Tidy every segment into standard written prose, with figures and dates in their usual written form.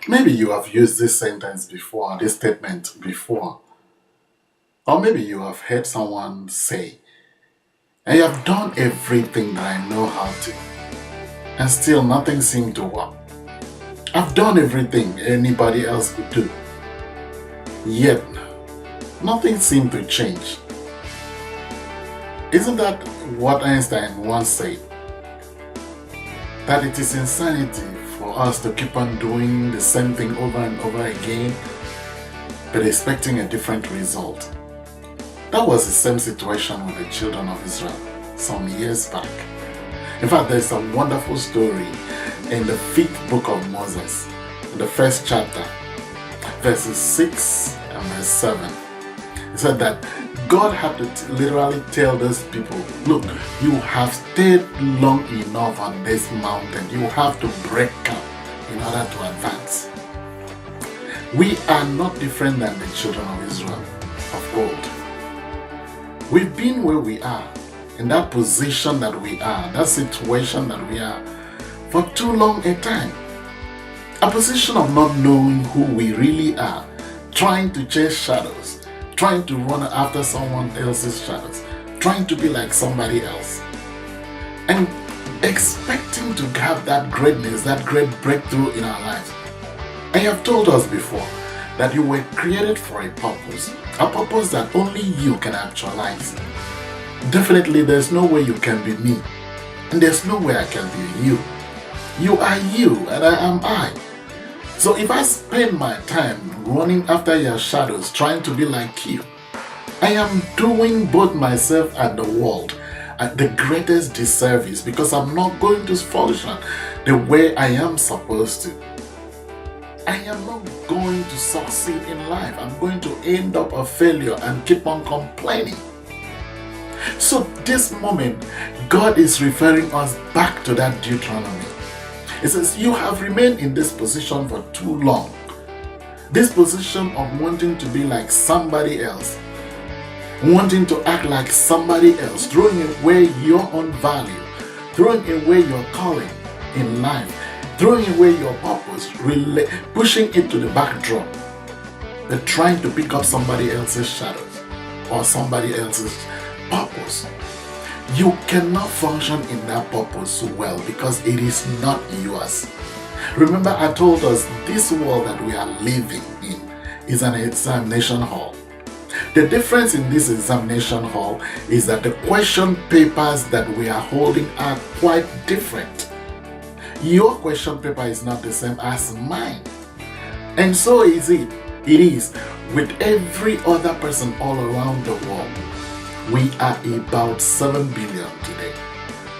Maybe you have used this sentence before, this statement before, or maybe you have heard someone say, I have done everything that I know how to, and still nothing seemed to work. I've done everything anybody else could do, yet nothing seemed to change. Isn't that what Einstein once said? That it is insanity for us to keep on doing the same thing over and over again, but expecting a different result. That was the same situation with the children of Israel some years back. In fact, there's a wonderful story in the 5th book of Moses, in the 1st chapter, verses 6 and verse 7. It said that God had to literally tell those people, look, you have stayed long enough on this mountain. You have to break camp in order to advance. We are not different than the children of Israel of old. We've been where we are, in that position that we are, that situation that we are, for too long a time. A position of not knowing who we really are, trying to chase shadows, trying to run after someone else's shadows, trying to be like somebody else, and expecting to have that greatness, that great breakthrough in our lives. I have told us before that you were created for a purpose that only you can actualize. Definitely there's no way you can be me, and there's no way I can be you. You are you, and I am I. So if I spend my time running after your shadows, trying to be like you, I am doing both myself and the world the greatest disservice, because I'm not going to function the way I am supposed to. I am not going to succeed in life. I'm going to end up a failure and keep on complaining. So this moment, God is referring us back to that Deuteronomy. It says, you have remained in this position for too long. This position of wanting to be like somebody else, wanting to act like somebody else, throwing away your own value, throwing away your calling in life, throwing away your purpose, pushing it to the backdrop, but trying to pick up somebody else's shadows or somebody else's purpose. You cannot function in that purpose well because it is not yours. Remember, I told us this world that we are living in is an examination hall. The difference in this examination hall is that the question papers that we are holding are quite different. Your question paper is not the same as mine. And so is it. It is with every other person all around the world. We are about 7 billion today.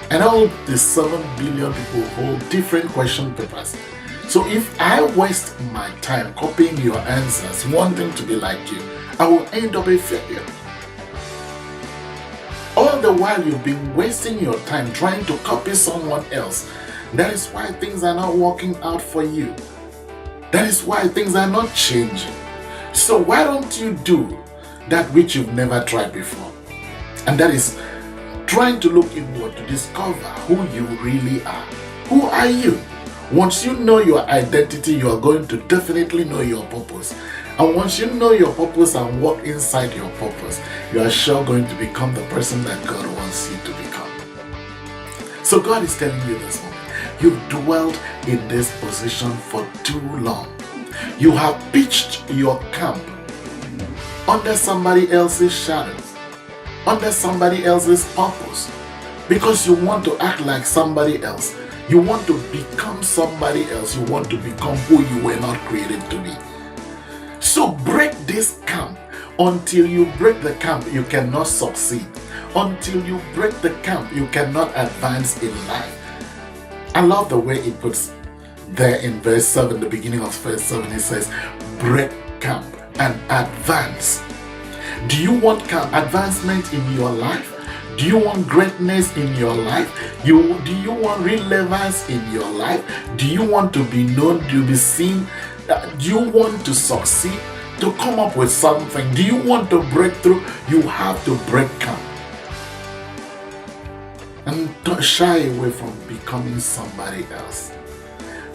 And all the 7 billion people hold different question papers. So if I waste my time copying your answers, wanting to be like you, I will end up a failure. All the while you've been wasting your time trying to copy someone else. That is why things are not working out for you. That is why things are not changing. So why don't you do that which you've never tried before? And that is trying to look inward to discover who you really are. Who are you? Once you know your identity, you are going to definitely know your purpose. And once you know your purpose and walk inside your purpose, you are sure going to become the person that God wants you to become. So God is telling you this morning, you've dwelled in this position for too long. You have pitched your camp under somebody else's shadows, under somebody else's purpose, because you want to act like somebody else. You want to become somebody else. You want to become who you were not created to be. So break this camp. Until you break the camp, you cannot succeed. Until you break the camp, you cannot advance in life. I love the way it puts there in verse 7, the beginning of verse 7, it says, break camp and advance. Do you want advancement in your life? Do you want greatness in your life? Do you want relevance in your life? Do you want to be known, to be seen? Do you want to succeed, to come up with something? Do you want to break through? You have to break camp. And don't shy away from becoming somebody else.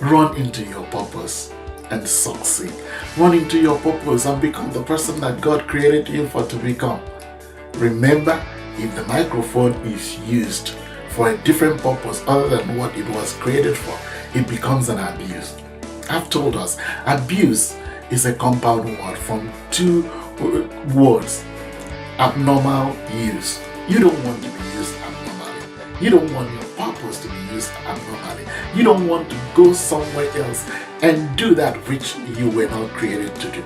Run into your purpose. and succeed. Run into your purpose and become the person that God created you for to become. Remember, if the microphone is used for a different purpose other than what it was created for, it becomes an abuse. I've told us, abuse is a compound word from two words. Abnormal use. You don't want to be used abnormally. You don't want your purpose to be used abnormally. You don't want to go somewhere else and do that which you were not created to do.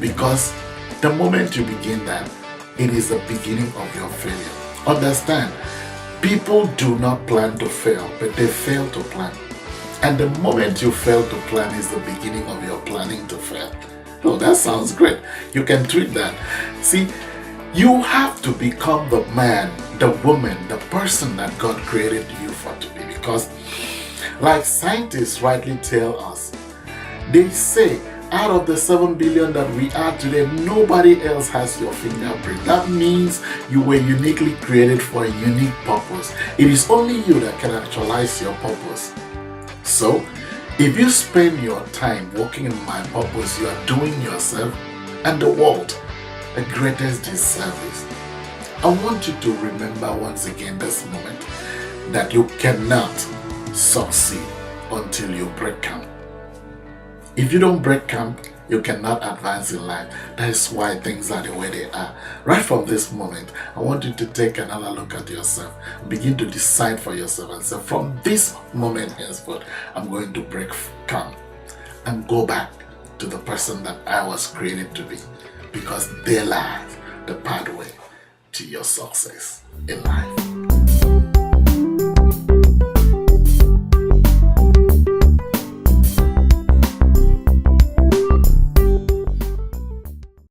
Because the moment you begin that, it is the beginning of your failure. Understand, people do not plan to fail, but they fail to plan. And the moment you fail to plan is the beginning of your planning to fail. Oh, that sounds great. You can tweet that. See, you have to become the man, the woman, the person that God created you for to be. Because, like scientists rightly tell us, they say out of the 7 billion that we are today, nobody else has your fingerprint. That means you were uniquely created for a unique purpose. It is only you that can actualize your purpose. So, if you spend your time working in my purpose, you are doing yourself and the world the greatest disservice. I want you to remember once again this moment that you cannot succeed until you break camp. If you don't break camp, you cannot advance in life. That is why things are the way they are. Right from this moment, I want you to take another look at yourself. Begin to decide for yourself and say, from this moment henceforth, I'm going to break camp and go back to the person that I was created to be. Because there lies the pathway to your success in life.